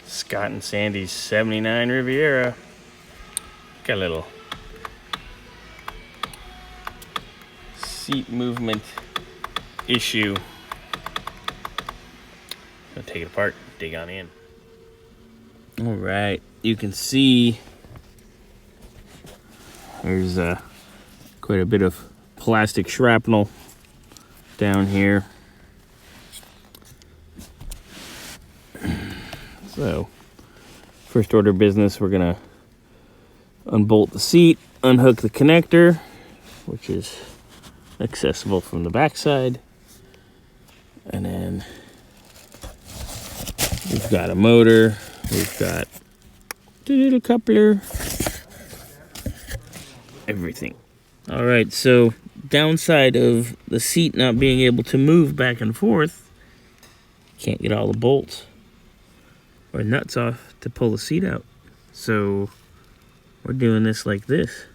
Scott and Sandy's 79 Riviera. Got a little seat movement issue. I'll take it apart, dig on in. All right, you can see there's quite a bit of plastic shrapnel down here. So, first order business, we're gonna unbolt the seat, unhook the connector, which is accessible from the backside, and then we've got a motor, we've got the little coupler, everything. All right, so downside of the seat not being able to move back and forth, can't get all the bolts or nuts off to pull the seat out. So we're doing this like this.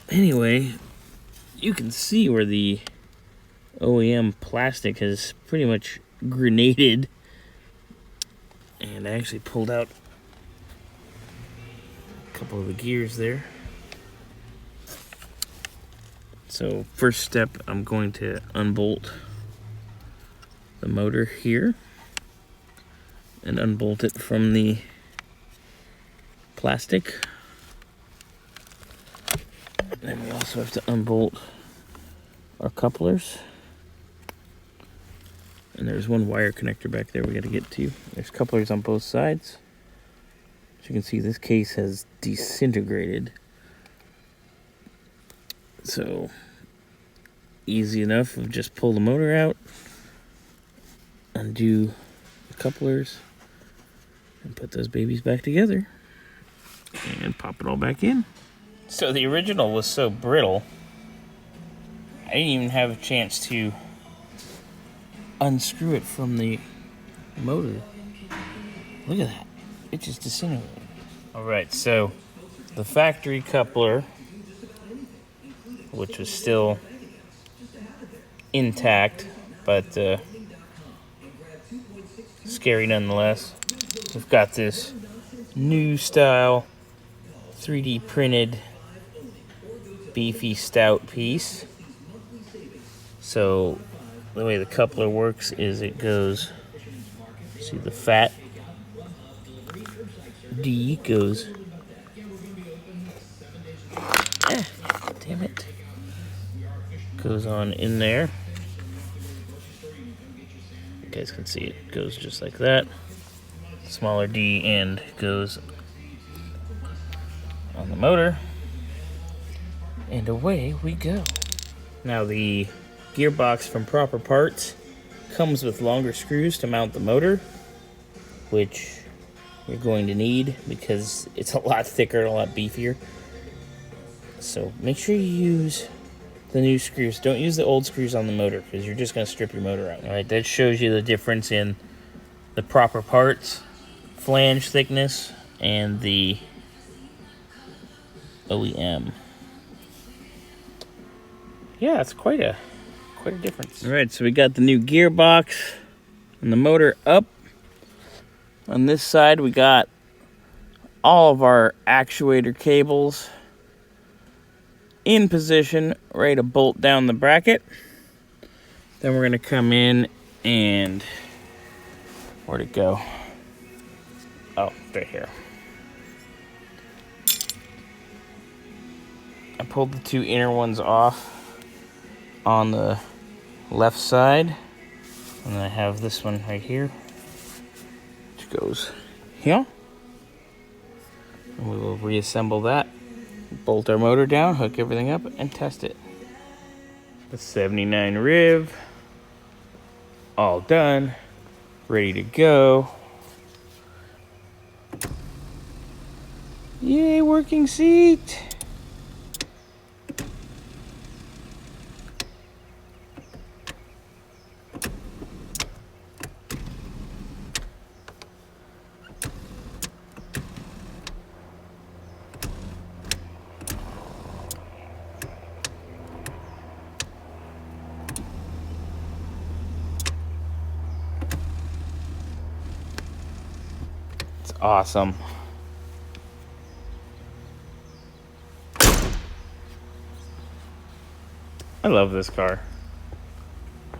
Anyway, you can see where the OEM plastic has pretty much grenaded. And I actually pulled out a couple of the gears there. So first step, I'm going to unbolt the motor here and unbolt it from the plastic. And then we also have to unbolt our couplers. And there's one wire connector back there we got to get to. There's couplers on both sides. As you can see, this case has disintegrated. So easy enough of just pull the motor out, undo the couplers, and put those babies back together and pop it all back in. So the original was so brittle, I didn't even have a chance to unscrew it from the motor. Look at that. It just disintegrated. Alright, so the factory coupler, which was still intact, but scary nonetheless. We've got this new style 3D printed beefy stout piece. So the way the coupler works is it goes, see the fat D goes, damn it, goes on in there. You guys can see it goes just like that. Smaller D end goes on the motor, and away we go. Now the gearbox from Proper Parts comes with longer screws to mount the motor, which we're going to need because it's a lot thicker and a lot beefier. So make sure you use the new screws. Don't use the old screws on the motor because you're just going to strip your motor out. All right, that shows you the difference in the Proper Parts flange thickness and the OEM. Yeah, it's quite a difference. All right, so we got the new gearbox and the motor up. On this side, we got all of our actuator cables in position, ready to bolt down the bracket. Then we're gonna come in and, where'd it go? Oh, right here. I pulled the two inner ones off on the left side, and then I have this one right here, which goes here. And we will reassemble that, bolt our motor down, hook everything up, and test it. The 79 Riv, all done, ready to go. Yay, working seat. awesome. I love this car.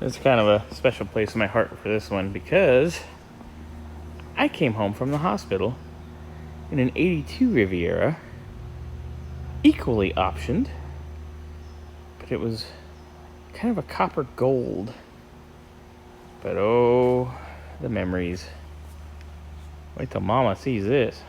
There's kind of a special place in my heart for this one because I came home from the hospital in an 82 Riviera, equally optioned, but it was kind of a copper gold. But oh, the memories. Wait till Mama sees this.